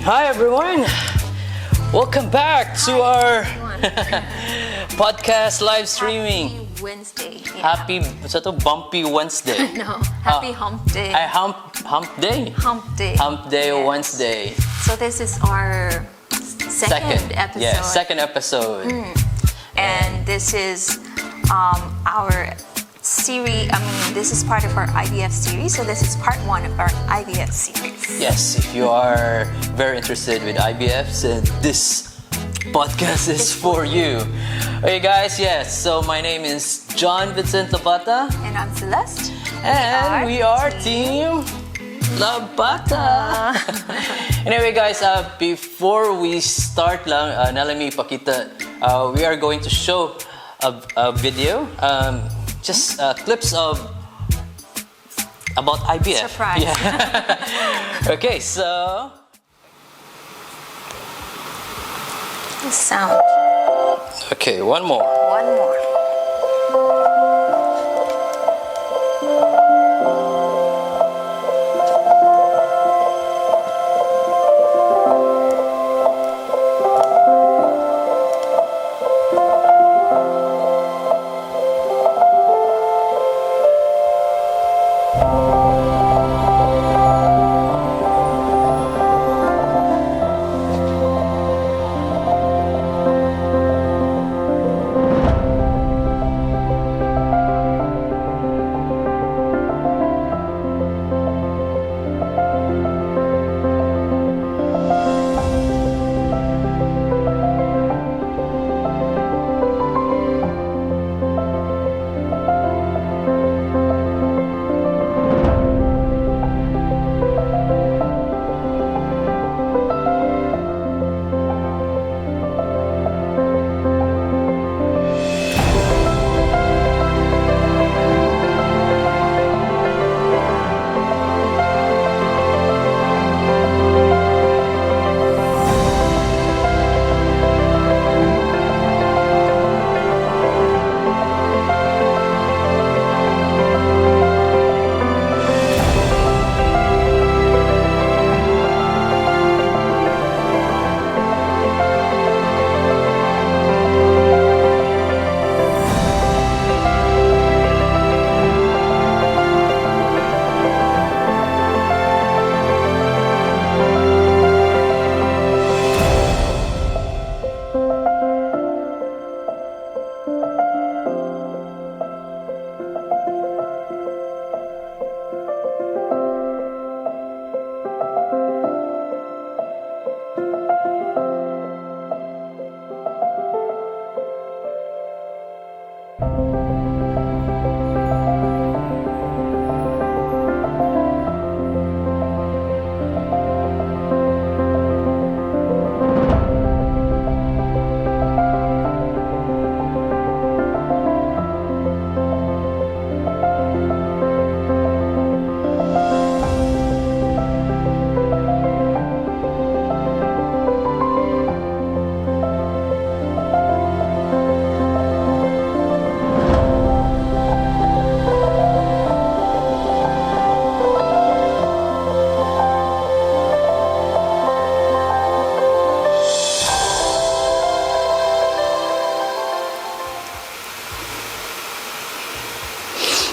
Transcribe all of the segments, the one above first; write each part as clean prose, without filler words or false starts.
Hi everyone! Welcome back to our podcast live streaming. Happy Wednesday. Yeah. Happy, what's that? Bumpy Wednesday. No, happy hump day. Hump day? Hump day. Hump day Yes. Wednesday. So this is our second episode. Yeah, second episode. And this is our series. This is part of our IVF series. So this is part 1 of our IVF series. Yes, if you are very interested with IVFs, this podcast is for you. Okay guys, yes, so my name is John Vincent Labata. And I'm Celeste. And we are Team Labata. Anyway guys, before we start lang, let me pakita, we are going to show a video, just clips of about IVF. Surprise. Yeah. Okay, so The sound. okay, one more. One more.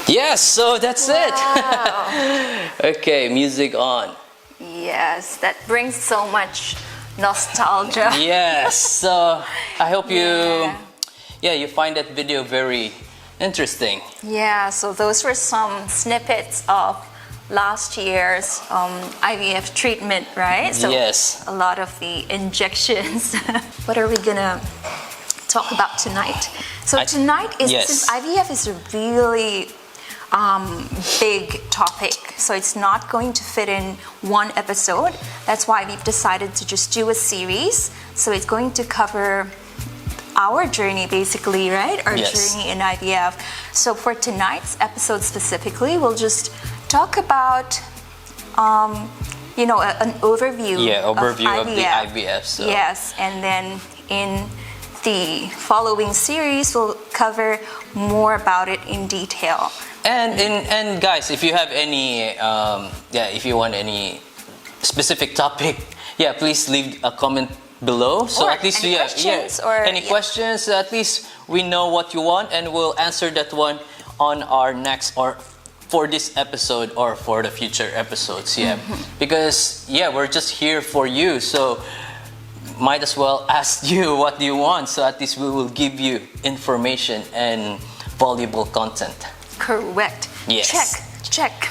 yes, so that's Wow. it. Okay, music on. Yes, that brings so much nostalgia. Yes, so I hope Yeah. you find that video very interesting. Yeah, so those were some snippets of last year's IVF treatment, right? So Yes. a lot of the injections. What are we gonna talk about tonight? So tonight is, yes. since IVF is a really big topic, so it's not going to fit in one episode. That's why we've decided to just do a series. So it's going to cover our journey basically, right? Our Yes. journey in IVF. So for tonight's episode specifically, we'll just talk about an overview, overview of the IVF. IVF. So. Yes, and then in the following series, we'll cover more about it in detail. And guys, if you have any if you want any specific topic yeah, please leave a comment below. So Or at least any questions, or any yeah. questions. At least we know what you want, and we'll answer that one on our next or for this episode or for the future episodes. Yeah, because yeah, we're just here for you. So might as well ask you what do you want. So at least we will give you information and valuable content. Correct. Yes. Check.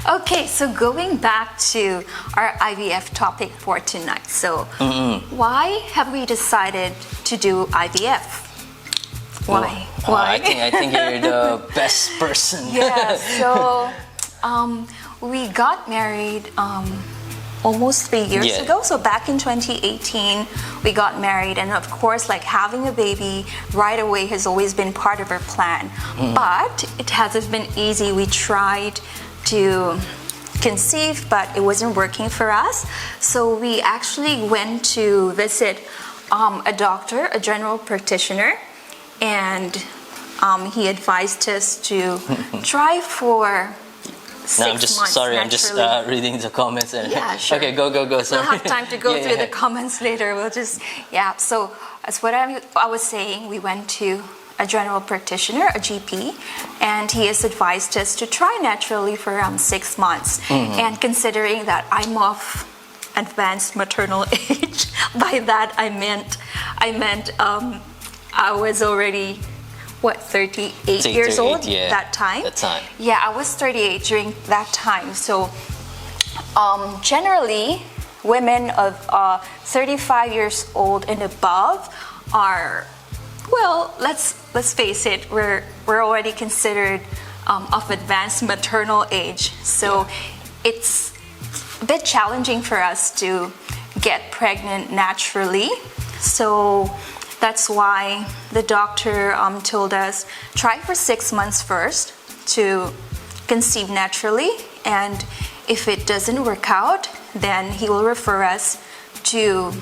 Okay, so going back to our IVF topic for tonight. So, why have we decided to do IVF? Why? Well, Why? I think you're the best person. Yeah. So, we got married almost 3 years Yeah. ago. So back in 2018, we got married, and of course, like having a baby right away has always been part of our plan. But it hasn't been easy. We tried to conceive, but it wasn't working for us. So we actually went to visit a doctor, a general practitioner, and he advised us to try for 6 No, I'm just months sorry. I'm just naturally. reading the comments. And Yeah, sure. Okay, go. Sorry. We'll have time to go Yeah, through yeah. the comments later. We'll just, yeah. So that's what I was saying. We went to a general practitioner, a GP, and he has advised us to try naturally for around 6 months. And considering that I'm of advanced maternal age, by that I meant I was already 38 years old yeah, that time. that time. Yeah, I was 38 during that time. So generally, women of 35 years old and above are, well, let's face it, we're already considered of advanced maternal age. So it's a bit challenging for us to get pregnant naturally. So that's why the doctor told us try for 6 months first to conceive naturally, and if it doesn't work out, then he will refer us to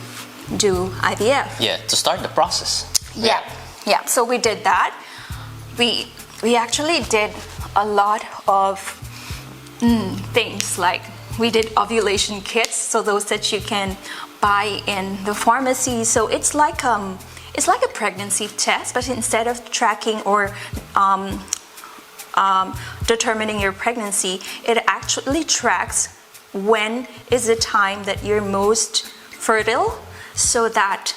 do IVF. Yeah, to start the process. Yeah. So we did that. We actually did a lot of things, like we did ovulation kits, so those that you can buy in the pharmacy. So it's like a pregnancy test, but instead of tracking or determining your pregnancy, it actually tracks when is the time that you're most fertile, so that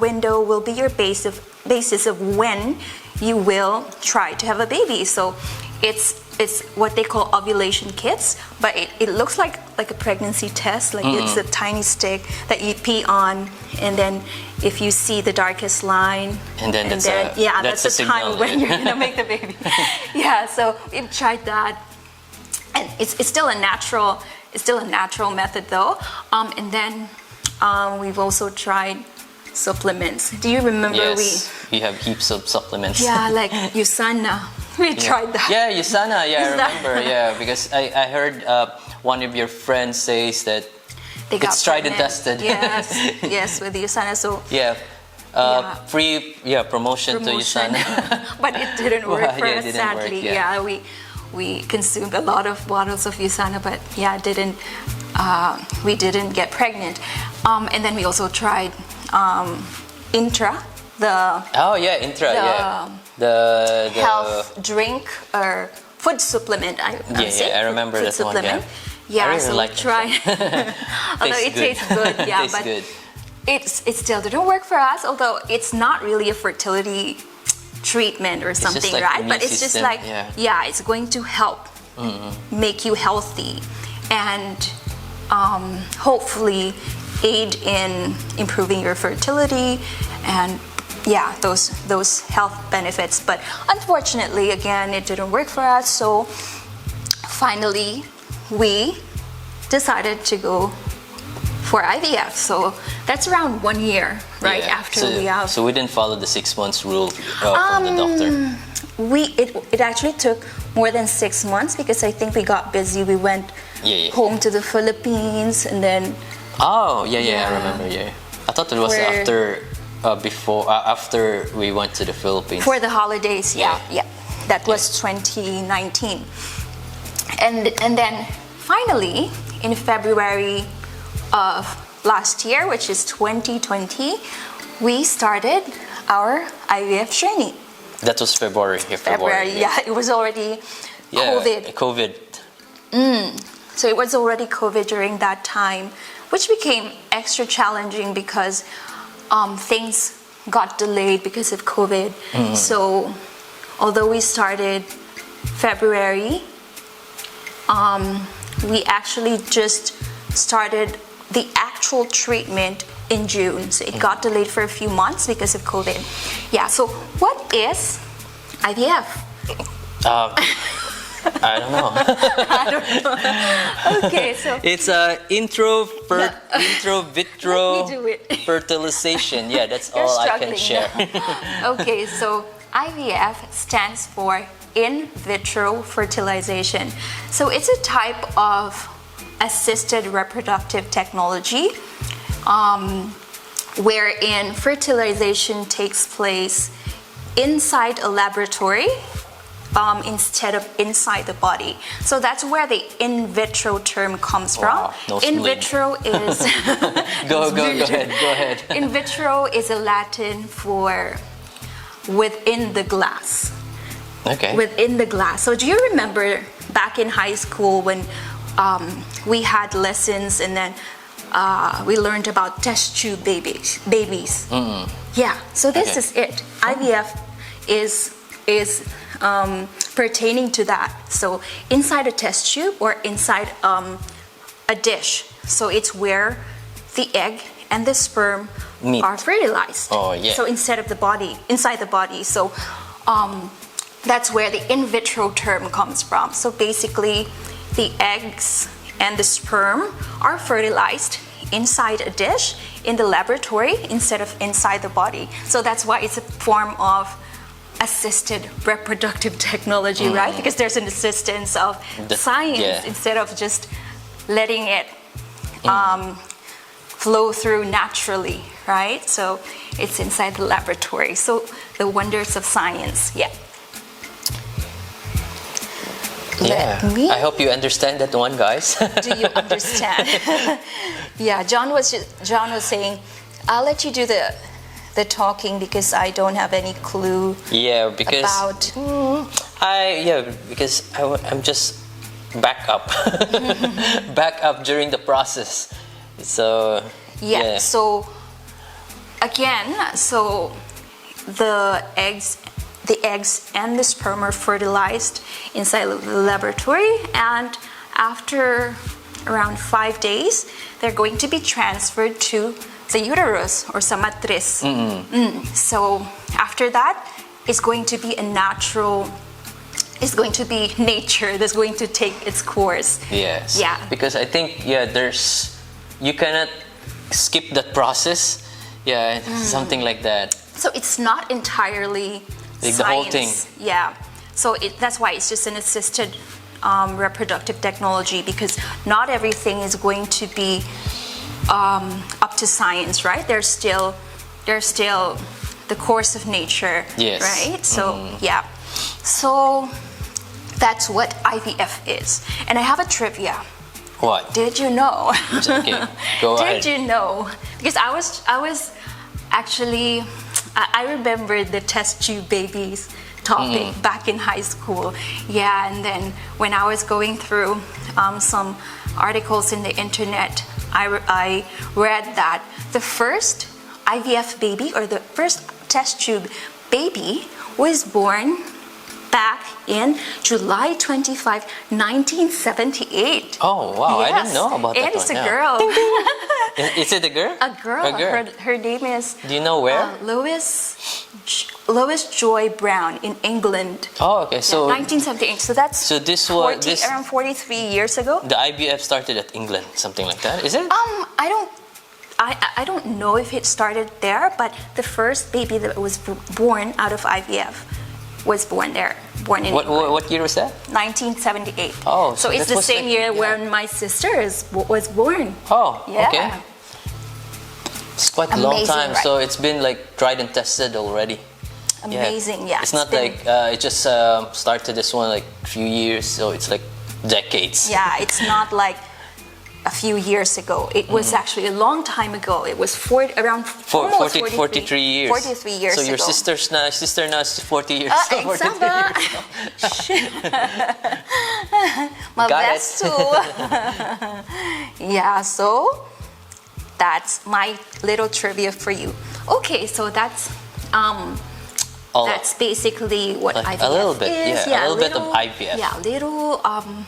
window will be your basis of when you will try to have a baby. So it's what they call ovulation kits, but it looks like a pregnancy test. Like it's a tiny stick that you pee on, and then if you see the darkest line, that's the time when you're gonna make the baby. Yeah, so we've tried that, and it's still a natural method though. And then we've also tried supplements. Do you remember? Yes, we have heaps of supplements. Yeah, like USANA. We tried that. Yeah, USANA. Yeah, I USANA. remember. Yeah, because I heard one of your friends says that They got it's tried and pregnant. tested. Yes, with USANA. So Yeah. Free promotion to USANA. But it didn't work for Yeah, it us, didn't work, sadly. yeah. We consumed a lot of bottles of USANA, but we didn't get pregnant. And then we also tried Intra, the Oh yeah, Intra. The health drink or food supplement. I remember food that supplement. one. Yeah, I really so like we tried. Although it tastes good, yeah, Tastes but good. it still didn't work for us. Although it's not really a fertility treatment or something, just like right? immune But it's just system, like yeah. it's going to help make you healthy and hopefully aid in improving your fertility and those health benefits. But unfortunately, again, it didn't work for us. So finally, we decided to go for IVF. So that's around 1 year, right? Yeah. After we have. So we didn't follow the 6 months rule from the doctor. It actually took more than 6 months because I think we got busy. We went home to the Philippines, and then. Oh yeah, I remember. Yeah, I thought it was after we went to the Philippines. For the holidays, yeah. That was 2019. And then finally, in February of last year, which is 2020, we started our IVF journey. That was February. Yeah, February. Yeah, it was already COVID. COVID. So it was already COVID during that time, which became extra challenging because things got delayed because of COVID. So although we started February, we actually just started the actual treatment in June. So it got delayed for a few months because of COVID. Yeah, so what is IVF? I don't know. Okay, so It's intro vitro Let me do it. fertilization. Yeah, that's You're all I can struggling share. okay, so IVF stands for in vitro fertilization. So it's a type of assisted reproductive technology wherein fertilization takes place inside a laboratory instead of inside the body. So that's where the in vitro term comes Wow, from. no In spleen. vitro is Go ahead. in vitro is a Latin for within the glass. Okay. Within the glass. So do you remember back in high school when we had lessons and then we learned about test tube babies? Yeah. So this Okay. is it. IVF is pertaining to that. So inside a test tube or inside a dish. So it's where the egg and the sperm Meet. are fertilized. Oh, yeah. So inside the body. So that's where the in vitro term comes from. So basically, the eggs and the sperm are fertilized inside a dish in the laboratory instead of inside the body. So that's why it's a form of assisted reproductive technology, right? Because there's an assistance of science instead of just letting it flow through naturally, right? So it's inside the laboratory. So the wonders of science, yeah. Yeah. Let me- I hope you understand that one, guys. Do you understand? Yeah, John was saying, I'll let you do the talking because I don't have any clue Yeah, because about. because I'm just back up during the process. So Yeah. So again, so the eggs and the sperm are fertilized inside the laboratory, and after around 5 days, they're going to be transferred to the uterus or sa matriz. So after that, it's going to be it's going to be nature that's going to take its course. yes. Yeah. Because I think you cannot skip that process. Yeah, something like that. So it's not entirely Like science. the whole thing. Yeah. So that's why it's just an assisted reproductive technology, because not everything is going to be up to science, right? There's still the course of nature, Yes. right? So yeah. So that's what IVF is. And I have a trivia. What? Did you know? Okay, go ahead. Did you know? Because I was actually, I remember the test tube babies topic back in high school. Yeah, and then when I was going through some articles in the internet, I read that the first IVF baby, or the first test tube baby, was born back in July 25, 1978. Oh wow, I didn't Yes, know about that and it's one. a Yeah. girl. Is it a girl? A girl. A girl. Her name is Do you know where? Lois Joy Brown in England. Oh, okay. So 1978. So that's so this was around 43 years ago. the IVF started at England, something like that. Is it? I don't know if it started there, but the first baby that was born out of IVF was born there. Born in England. What year was that? 1978. Oh, so so it's that the was same like- year yeah. when my sister was born. Oh, Yeah. okay. It's quite a long Amazing, time, right? so it's been like tried and tested already. Amazing, yeah. It's not been- like it just started this one like a few years, so it's like decades. Yeah, it's not like a few years ago. It was actually a long time ago. It was around almost 43 years. 43 years so your ago. sister now is 40 years. Ah, 43 Exaba. years. My Got best it. too. Yeah, so that's my little trivia for you. Okay, so that's basically what IVF a little bit, is. a little bit of IVF. Yeah, little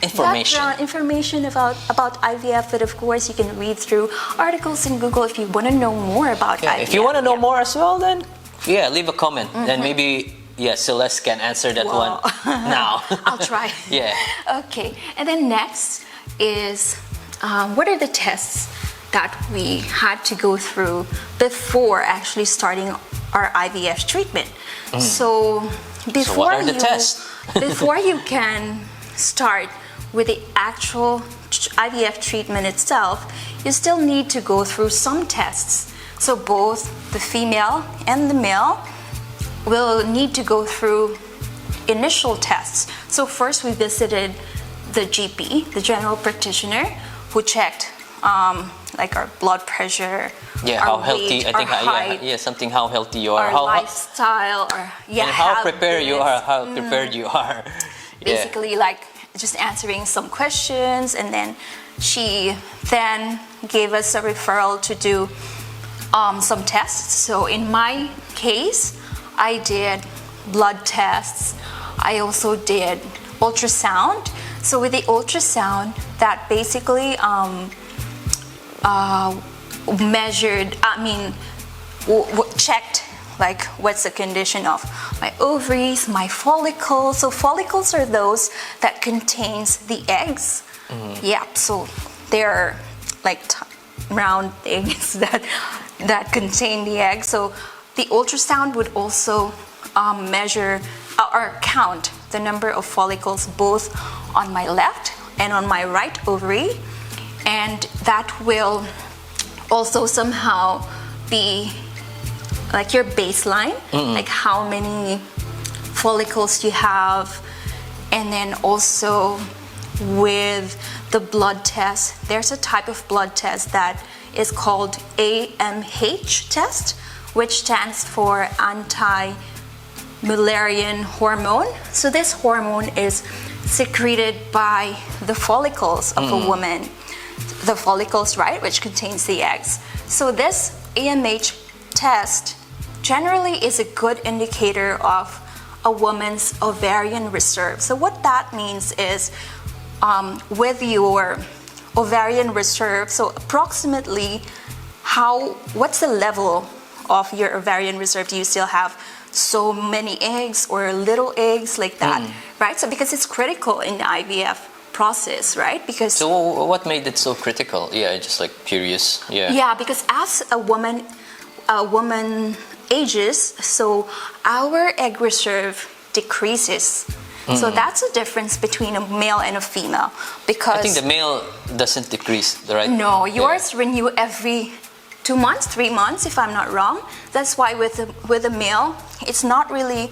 Information. background information about IVF. But of course, you can read through articles in Google if you want to know more about IVF. If you want to know more as well, then leave a comment. Then maybe Celeste can answer that one now. I'll try. Yeah. Okay, and then next is what are the tests that we had to go through before actually starting our IVF treatment? So before what are the tests? before you can start with the actual IVF treatment itself, you still need to go through some tests. So both the female and the male will need to go through initial tests. So first we visited the GP, the general practitioner, who checked like our blood pressure, how our healthy, weight, I think, our height, something how healthy you are, our how lifestyle, or and how prepared you habits. are, how prepared you are. Basically, like just answering some questions, and then she then gave us a referral to do some tests. So in my case, I did blood tests. I also did ultrasound. So with the ultrasound, that basically checked like what's the condition of my ovaries, my follicles. So follicles are those that contains the eggs. Yeah, so they're like round things that contain the egg. So the ultrasound would also measure or count the number of follicles both on my left and on my right ovary, and that will also somehow be like your baseline, like how many follicles you have. And then also with the blood test, there's a type of blood test that is called AMH test, which stands for anti-Mullerian hormone. So this hormone is secreted by the follicles of a woman, the follicles, right, which contains the eggs. So this AMH test generally is a good indicator of a woman's ovarian reserve. So what that means is with your ovarian reserve, so approximately what's the level of your ovarian reserve? Do you still have so many eggs or little eggs like that, right? So because it's critical in the IVF process, right? Because so what made it so critical? Just like curious. Yeah, because as a woman ages, so our egg reserve decreases. So that's the difference between a male and a female. Because I think the male doesn't decrease, right? No, yours renew every 2 months, 3 months, if I'm not wrong. That's why with a male, it's not really.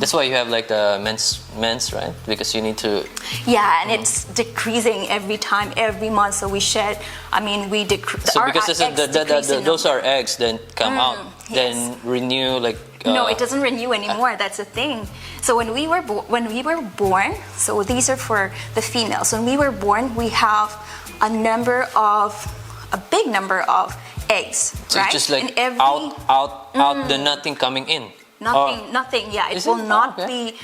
That's why you have like the men's, right? Because you need to. Yeah, and it's decreasing every time, every month. So we shed. I mean, we decrease. So because those are eggs, then come out, then renew like. No, it doesn't renew anymore. That's the thing. So when we were born, so these are for the females. When we were born, we have a big number of eggs, so right? It's just like and out, the nothing coming in. Nothing. Yeah, it will not be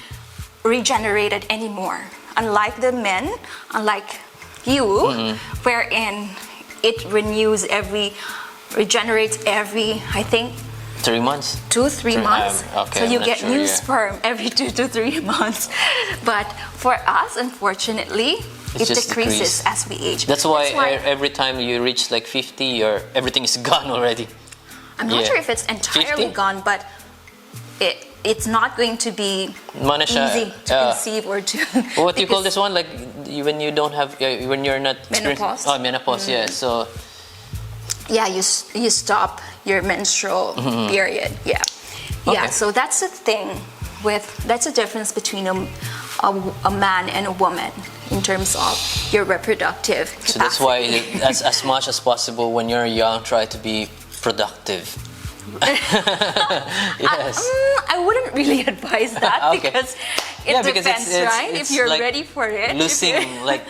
regenerated anymore. Unlike the men, unlike you, wherein it regenerates every, I think, 3 months. 2-3 months. Okay, so you get sure, new sperm every 2 to 3 months. But for us, unfortunately, it decreases as we age. That's why every time you reach like 50, everything is gone already. I'm not sure if it's entirely 50? gone, but it's not going to be easy to conceive or to. What do you call this one? Like when you don't have, when you're not menopause. Menopause. Yeah. So. Yeah, you stop your menstrual period. Yeah, yeah. Okay. So that's the thing that's the difference between a man and a woman. in terms of your reproductive capacity. So that's why, as much as possible, when you're young, try to be productive. Yes. I wouldn't really advise that Okay. because it depends, right? It's if you're like ready for it. losing like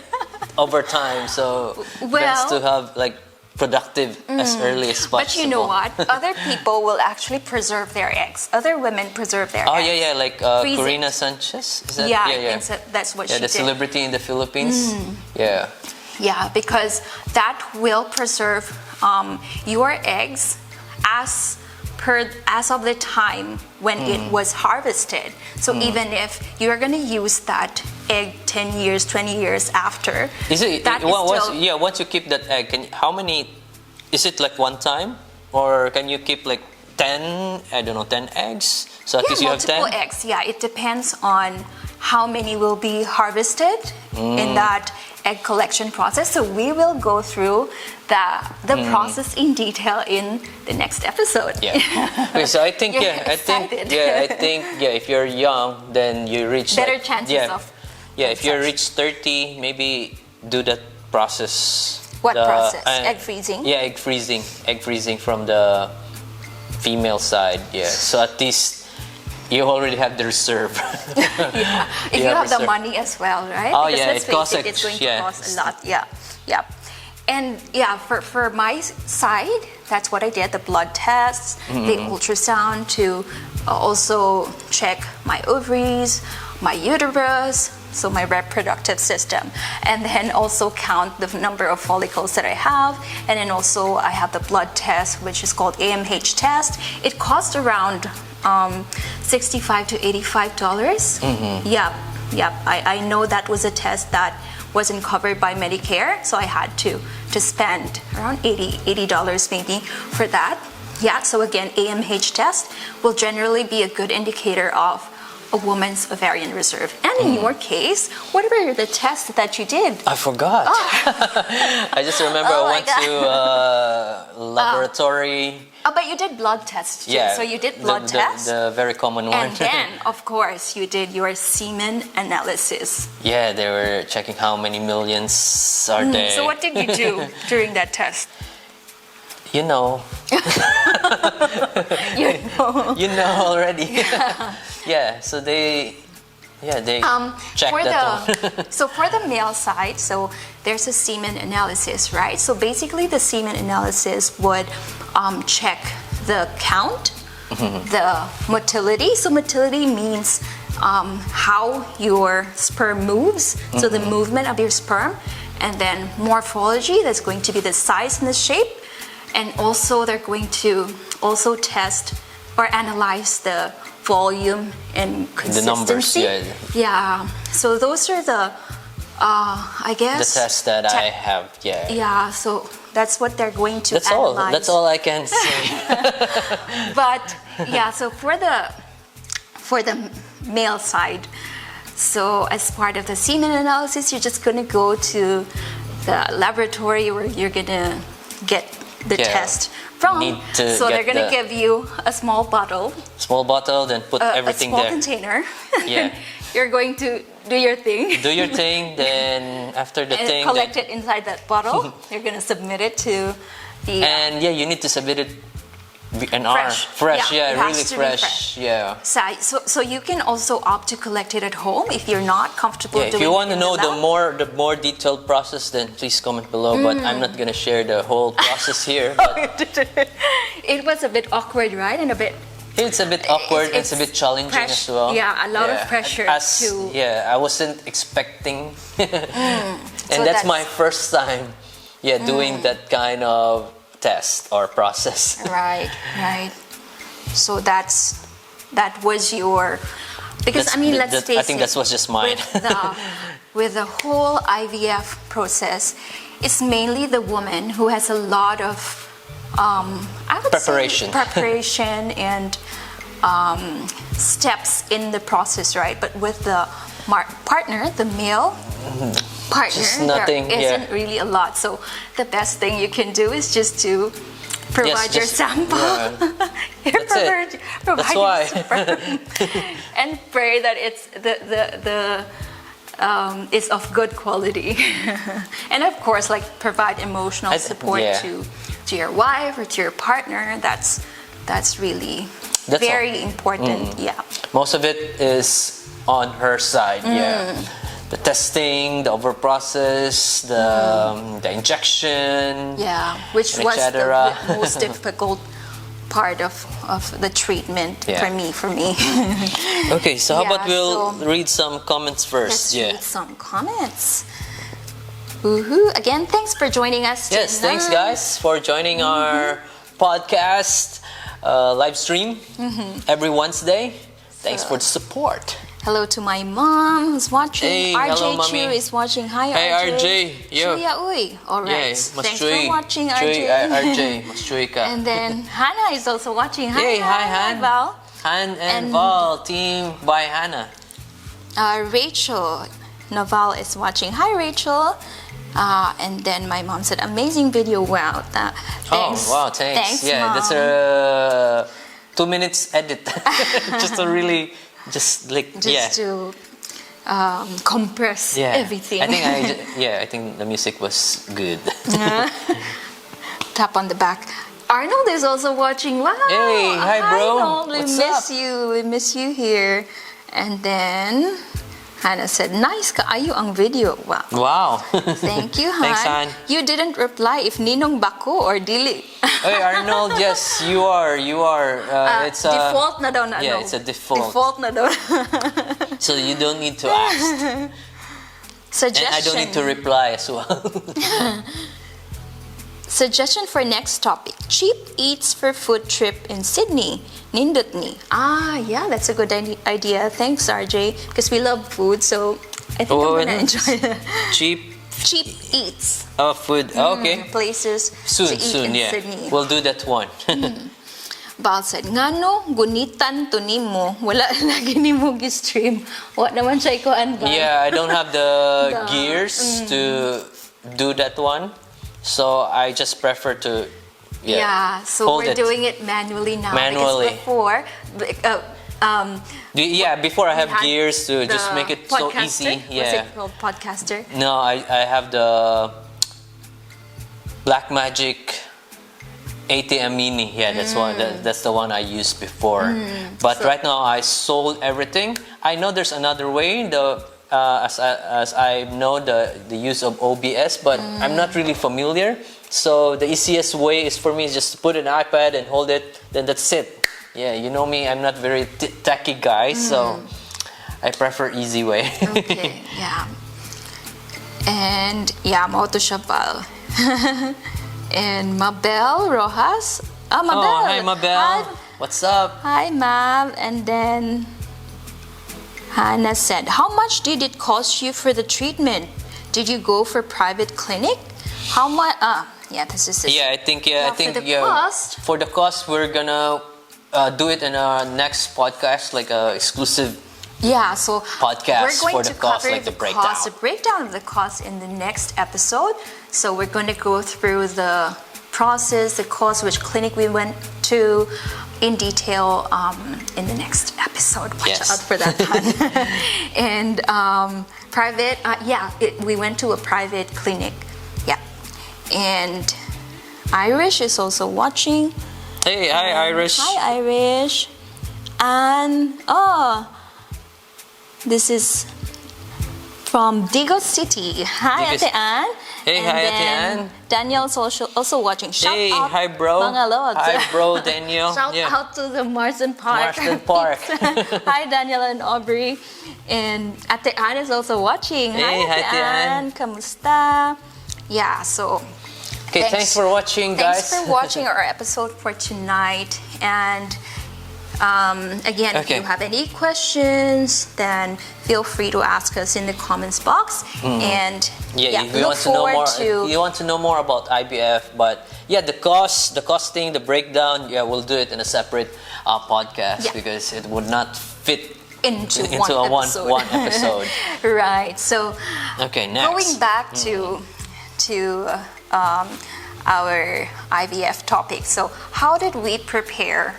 over time, so best to have like productive as early as possible. But you know what? Other people will actually preserve their eggs. Other women preserve their eggs. Yeah, like Freeze Corina it. Sanchez. Is that? Yeah, I think so. That's what she the did. celebrity in the Philippines. Yeah. Yeah, because that will preserve your eggs as of the time when it was harvested. So even if you're going to use that egg 10 years, 20 years after, Is it? that is still, Once you keep that egg, how many? Is it like one time, or can you keep like 10? I don't know, 10 eggs. So at least you have 10. multiple eggs. Yeah, it depends on how many will be harvested in that egg collection process. So we will go through the process in detail in the next episode. Yeah. Okay, so I think You're I think excited. if you're young, then you reach Better like, chances of if you reach 30, maybe do that process. What process? Egg freezing? Yeah, egg freezing from the female side. Yeah, so at least you already have the reserve. If you have the money as well, right? Oh, because yeah, let's it costs face it, it's going to cost a lot. Yeah. And yeah, for my side, that's what I did, the blood tests, the ultrasound to also check my ovaries, my uterus, so my reproductive system, and then also count the number of follicles that I have, and then also I have the blood test, which is called AMH test. It costs around $65 to $85. Yeah, I know that was a test that wasn't covered by Medicare, so I had to spend around $80 maybe for that. Yeah, so again, AMH test will generally be a good indicator of a woman's ovarian reserve. And in your case, what were the tests that you did? I forgot. I just remember I went to laboratory. But you did blood tests too. Yeah, So you did blood tests. The very common one. And then, of course, you did your semen analysis. Yeah, they were checking how many millions are there. So what did you do during that test? You know. You know. You know already. Yeah, so they checked for that one. So for the male side, so there's a semen analysis, right? So basically the semen analysis would check the count, the motility. So motility means how your sperm moves, so the movement of your sperm, and then morphology, that's going to be the size and the shape, and also they're going to also test or analyze the volume and consistency. The numbers, yeah. Yeah. So those are the, I guess. The test that I have, yeah. Yeah. So that's what they're going to That's analyze. all. That's all I can say. But yeah. So for the male side, so as part of the semen analysis, you're just gonna go to the laboratory where you're gonna get the test from. So they're gonna give you a small bottle. Small bottle, then put everything a small there. container. Yeah. You're going to do your thing. Do your thing, then after the thing, collect it inside that bottle. You're gonna submit it to the. And yeah, you need to submit it an hour. Fresh, Yeah, it has really to be fresh. Yeah. So you can also opt to collect it at home if you're not comfortable Yeah, doing if you want it to in know the the more detailed process, then please comment below. But I'm not gonna share the whole process here. But It was a bit awkward, right? And a bit. it's a bit awkward. It's a bit challenging as well. Yeah, a lot of pressure to. Yeah, I wasn't expecting, and So that's my first time. Yeah, doing that kind of test or process. Right. So that was your. Because let's face it. I think that was just mine. With the whole IVF process, it's mainly the woman who has a lot of preparation and steps in the process, right? But with the partner, the male partner, there isn't really a lot. So the best thing you can do is just to provide your sample. Yeah. Provide your sperm and pray that it's is of good quality. And of course, like provide emotional support to your wife or to your partner. That's really very important. Yeah. Most of it is on her side. Yeah. The testing, the over process, the injection. Yeah, which was the most difficult part of the treatment for me. Okay, so how about we'll read some comments first? Let's read some comments. Woohoo! Again, thanks for joining us. Yes, thanks guys for joining our podcast live stream every Wednesday. Thanks for the support. Hello to my mom who's watching. Hey, RJ hello, Chu mommy. is watching. Hi, hey, RJ. Yo. Chuya uy. All right. Thanks for watching, Chuy, RJ. RJ, mas chuy ka. And then Hannah is also watching. Hi, hey, hi, Han. Val. Han and Val, team by Hannah. Rachel Naval is watching. Hi, Rachel. And then my mom said, amazing video. Wow. Thanks. Oh, wow, thanks. Thanks, yeah, Mom. that's a 2 minutes edit. Just to really, to compress everything. I think the music was good. Tap on the back. Arnold is also watching. Wow. Hey, hi, bro. Arnold, What's miss up? you. We miss you here. And then Hannah said, nice kaayo ang video. Wow. Wow. Thank you, Han. Thanks, Han. You didn't reply if ninong bako or dili. Hey, Arnold, yes, you are. It's a default na daw na. Yeah, no. it's a default. Default na daw. So you don't need to ask. Suggestion. And I don't need to reply as well. Suggestion for next topic. Cheap eats for food trip in Sydney. Nindot ni. Yeah, that's a good idea. Thanks, RJ. Because we love food, so I think I'm gonna enjoy it. Cheap eats. Oh, food. Okay. Places Soon, to eat in Sydney. We'll do that one. Bal said, ngano gunitan to nimo, wala lagi nimo gi-stream. What naman siya ikuan ba? Yeah, I don't have the gears to do that one. So I just prefer to so we're doing it manually now. Manually. Because before, before I have gears to just make it so easy. Yeah. Was it called Podcaster? No, I have the Blackmagic ATM Mini. Yeah, that's one. That's the one I used before. But right now I sold everything. I know there's another way. As I know the use of OBS, but I'm not really familiar. So the easiest way is for me just to put an iPad and hold it. Then that's it. Yeah, you know me. I'm not very techy guy, so I prefer easy way. Okay, yeah. And Moto Chaval. And Mabel Rojas. Mabel. Oh, hi, Mabel. Hi. What's up? Hi, Mab. And then Hannah said, how much did it cost you for the treatment? Did you go for private clinic? How much? This is it. Yeah, I think cost, for the cost, we're gonna do it in our next podcast, like a exclusive podcast we're going for the to cost, cover like the breakdown of the cost in the next episode. So we're going to go through the process, the cost, which clinic we went to in detail in the next episode. Watch out for that one. And private, we went to a private clinic. Yeah. And Irish is also watching. Hey, hi Irish. Hi Irish. And this is from Digo City. Hi Ate Ann. Hey, and hi then Ate Ann. Daniel's also watching. Shout out, hi bro. mga lods. Hi bro, Daniel. Shout out to the Marsden Park. Hi Daniel and Aubrey. And Ate Ann is also watching. Hey, hi Ate Ann. Kamusta? Yeah, so okay, thanks for watching, guys. Thanks for watching our episode for tonight. And again, if you have any questions, then feel free to ask us in the comments box. And you want to know more about IVF, but the costing, the breakdown, we'll do it in a separate podcast because it would not fit into one episode. Right. So next. Going back to our IVF topic. So how did we prepare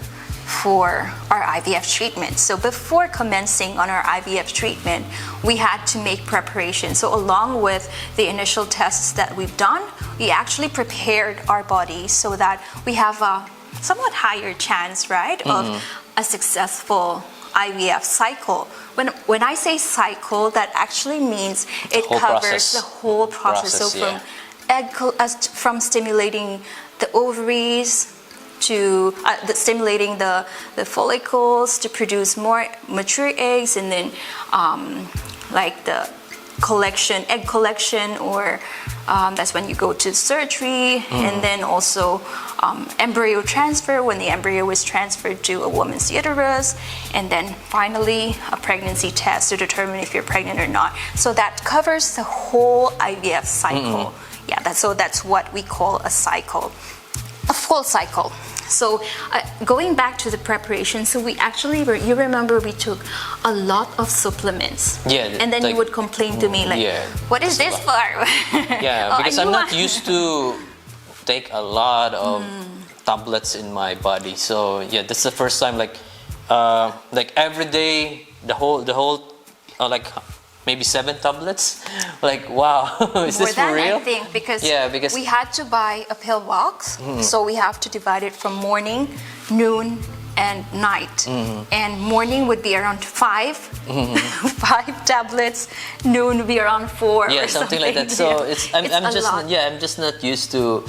for our IVF treatment. So before commencing on our IVF treatment, we had to make preparation. So along with the initial tests that we've done, we actually prepared our body so that we have a somewhat higher chance, right, of a successful IVF cycle. When I say cycle, that actually means it covers the whole process. So from stimulating the ovaries to stimulating the follicles to produce more mature eggs, and then like the egg collection, or that's when you go to surgery, and then also embryo transfer, when the embryo is transferred to a woman's uterus, and then finally a pregnancy test to determine if you're pregnant or not. So that covers the whole IVF cycle. Yeah, that's what we call a cycle, a full cycle. So going back to the preparation, so we actually, you remember we took a lot of supplements. Yeah. And then you would complain to me like, what is this for? Yeah, because I'm not used to take a lot of tablets in my body. So yeah, this is the first time like every day, the whole like maybe 7 tablets. Like, wow, is this for real? I think, because we had to buy a pill box, so we have to divide it from morning, noon, and night. And morning would be around 5 tablets. Noon would be around 4. Yeah, or something like that. So I'm just not used to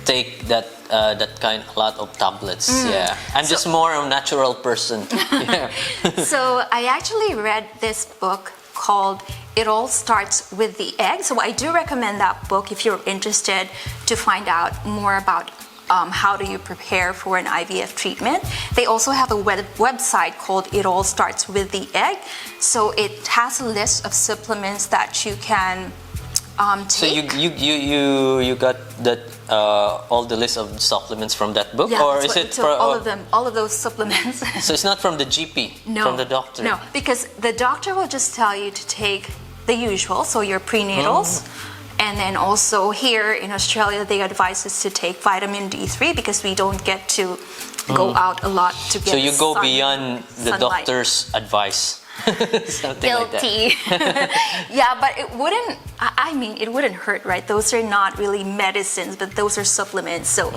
take that a lot of tablets. Yeah, I'm just more a natural person. Yeah. So I actually read this book called It All Starts with the Egg. So I do recommend that book if you're interested to find out more about how do you prepare for an IVF treatment. They also have a website called It All Starts with the Egg. So it has a list of supplements that you can take. So you got that all the list of supplements from that book, or is it for all of them, all of those supplements? So it's not from the GP, from the doctor. No, because the doctor will just tell you to take the usual, so your prenatals. And then also here in Australia, they advise us to take vitamin D3 because we don't get to go out a lot to get. So you go beyond the doctor's advice. Something Guilty. like that. Yeah, but it wouldn't. I mean, it wouldn't hurt, right? Those are not really medicines, but those are supplements. So,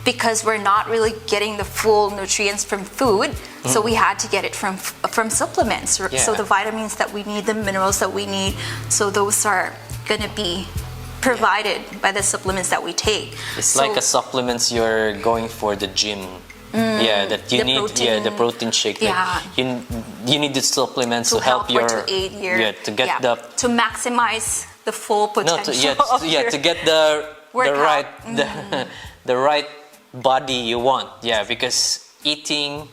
because we're not really getting the full nutrients from food, so we had to get it from supplements. Yeah. So the vitamins that we need, the minerals that we need, so those are gonna be provided by the supplements that we take. It's like a supplements you're going for the gym. Yeah, that you need. Protein. The protein shake. Yeah. Like you need the supplements to help your to aid your to get to maximize the full potential. To get the right the right body you want. Yeah, because eating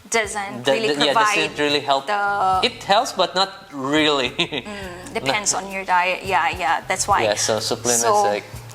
doesn't really help. It helps, but not really. Depends on your diet. Yeah, that's why. Yeah, so supplements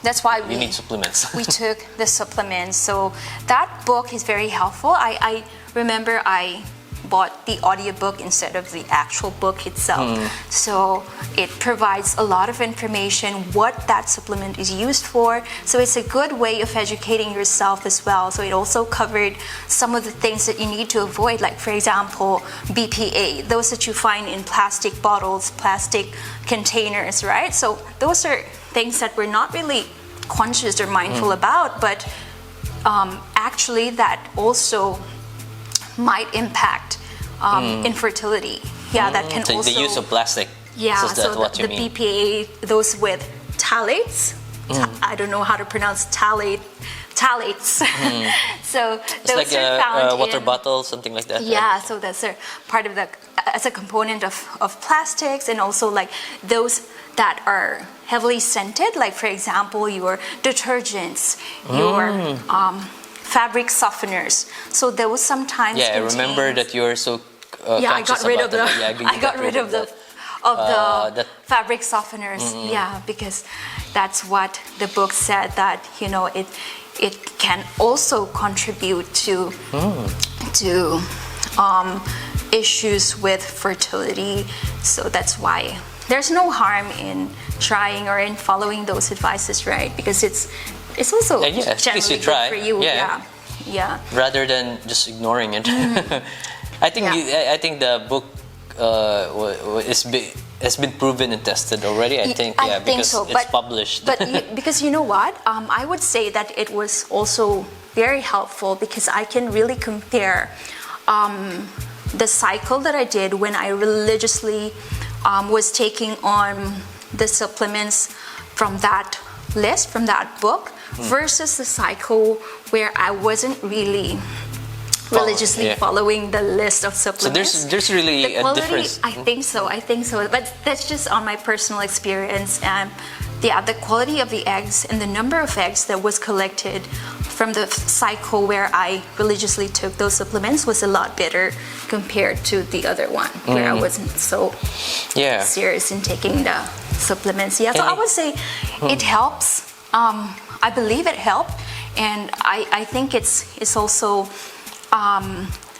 that's why you need supplements. We took the supplements. So that book is very helpful. I remember I bought the audiobook instead of the actual book itself. So it provides a lot of information what that supplement is used for. So it's a good way of educating yourself as well. So it also covered some of the things that you need to avoid, like for example, BPA, those that you find in plastic bottles, plastic containers, right? So those are things that we're not really conscious or mindful about, but actually that also might impact infertility. Yeah, that can also... the use of plastic. Yeah, so that's the BPA, those with phthalates. I don't know how to pronounce phthalates. So it's those like are found a water in, bottle, something like that. Yeah, right? so that's a part of the as a component of plastics, and also like those that are heavily scented, like for example your detergents, your fabric softeners. So those sometimes I remember that you're so I got rid of the I got rid of the fabric softeners. Yeah, because that's what the book said, that it can also contribute to issues with fertility. So that's why there's no harm in trying or in following those advices, right? Because it's also generally good for you. Yeah. rather than just ignoring it. I think Yeah. I think the book has been proven and tested already. I think I think because so, it's published. But because you know what, I would say that it was also very helpful because I can really compare the cycle that I did when I religiously was taking on the supplements from that list, from that book, versus the cycle where I wasn't really religiously following the list of supplements. So there's really the quality, a difference. I think so. But that's just on my personal experience. And yeah, the quality of the eggs and the number of eggs that was collected from the cycle where I religiously took those supplements was a lot better compared to the other one where I wasn't so serious in taking the supplements. Yeah, so I would say it helps. I believe it helped, and I think it's also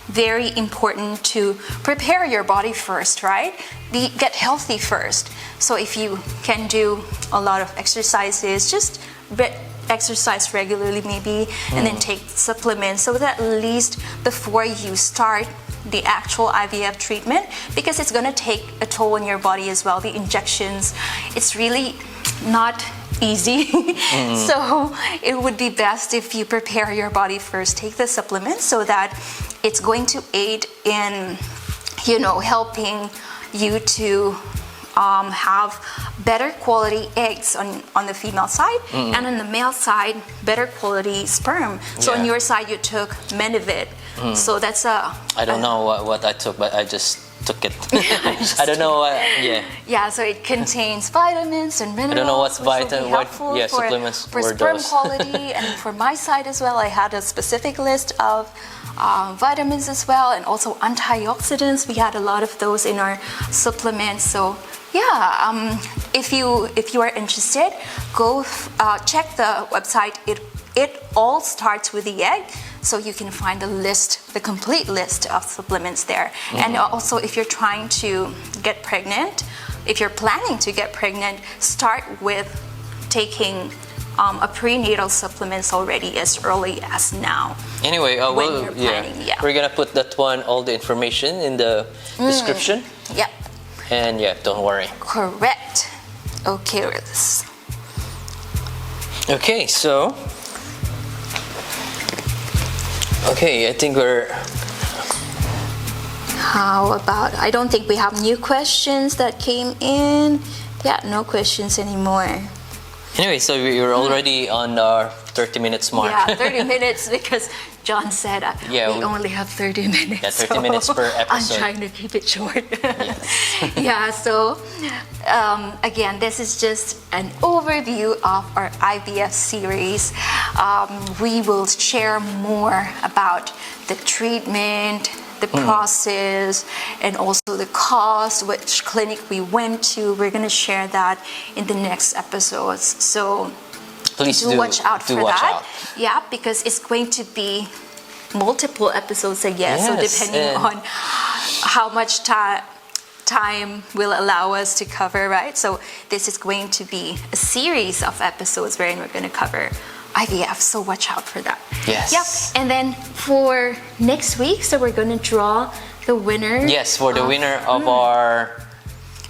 very important to prepare your body first, right? Get healthy first. So if you can do a lot of exercises, just exercise regularly maybe, and then take supplements so that at least before you start the actual IVF treatment, because it's going to take a toll on your body as well. The injections, it's really not easy. So it would be best if you prepare your body first, take the supplements so that it's going to aid in, helping you to have better quality eggs on the female side, and on the male side, better quality sperm. So on your side, you took Menivit. So that's I don't know what I took, but I just took it. I don't know. Yeah, so it contains vitamins and minerals. I don't know what's supplements for sperm quality, and for my side as well, I had a specific list of vitamins as well, and also antioxidants. We had a lot of those in our supplements. So yeah, if you are interested, go check the website. It all starts with the egg. So you can find the complete list of supplements there. And also, if you're trying to get pregnant, if you're planning to get pregnant, start with taking a prenatal supplements already as early as now. Anyway, we're gonna put that one, all the information in the description. Yep. And don't worry. Correct. Okay, Okay, so. Okay, I think we're... How about, I don't think we have new questions that came in. Yeah, no questions anymore. Anyway, so we're already on our 30 minutes mark. Yeah, 30 minutes because John said we only have 30 minutes. Yeah, 30 minutes per episode. I'm trying to keep it short. Yes. Yeah, so again, this is just an overview of our IVF series. We will share more about the treatment, the process, and also the cost, which clinic we went to. We're going to share that in the next episodes. So please do watch out for that. Out. Yeah, because it's going to be multiple episodes again. So depending on how much time will allow us to cover, right? So this is going to be a series of episodes wherein we're going to cover IVF, so watch out for that. Yes. Yep. And then for next week, so we're going to draw the winner. Yes, for the winner of our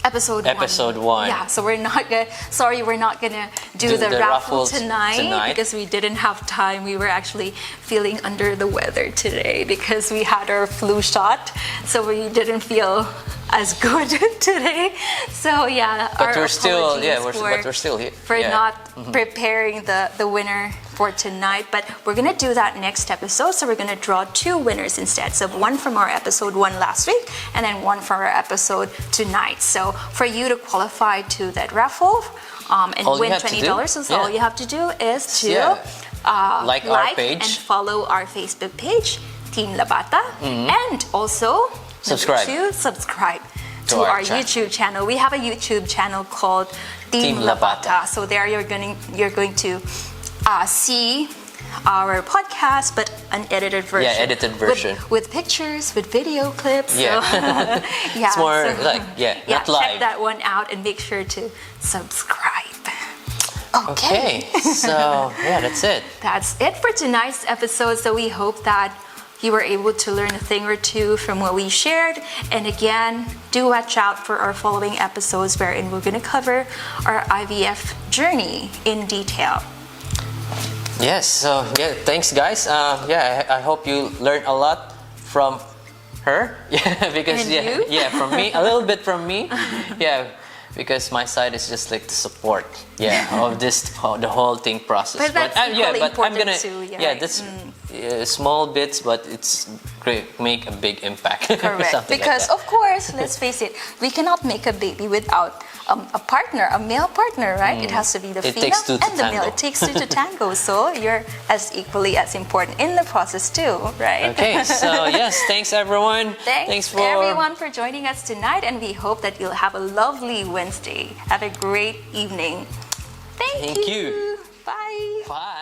episode one. Yeah, so we're not gonna do the raffle tonight because we didn't have time. We were actually feeling under the weather today because we had our flu shot, so we didn't feel as good today. So yeah, but we're still here for not preparing the winner for tonight. But we're gonna do that next episode. So we're gonna draw two winners instead. So one from our episode 1 last week, and then one from our episode tonight. So for you to qualify to that raffle and win $20, so all you have to do is to like our page and follow our Facebook page, Team Labata, and also subscribe to our YouTube channel. We have a YouTube channel called Team Labata. So there you're going to see our podcast, but an edited version. Yeah, edited version. With pictures, with video clips. Yeah. So, it's more not live. Check that one out and make sure to subscribe. Okay. So yeah, that's it. That's it for tonight's episode. So we hope that you were able to learn a thing or two from what we shared. And again, do watch out for our following episodes wherein we're going to cover our IVF journey in detail. Yes, so yeah, thanks guys. Yeah, I hope you learned a lot from her. Yeah, because And you? yeah, from me, a little bit from me. Yeah, because my side is just like the support. Yeah, of the whole thing process. But that's equally important too, yeah, that's small bits, but it's great, make a big impact. Correct. Something Because like of course, let's face it, we cannot make a baby without a partner, a male partner, right? It has to be the It female takes two to and the male. tango. It takes two to tango. So you're as equally as important in the process too, right? Okay, so yes, thanks everyone. Thanks for everyone for joining us tonight, and we hope that you'll have a lovely Wednesday. Have a great evening. Thank Thank you. Bye. Bye.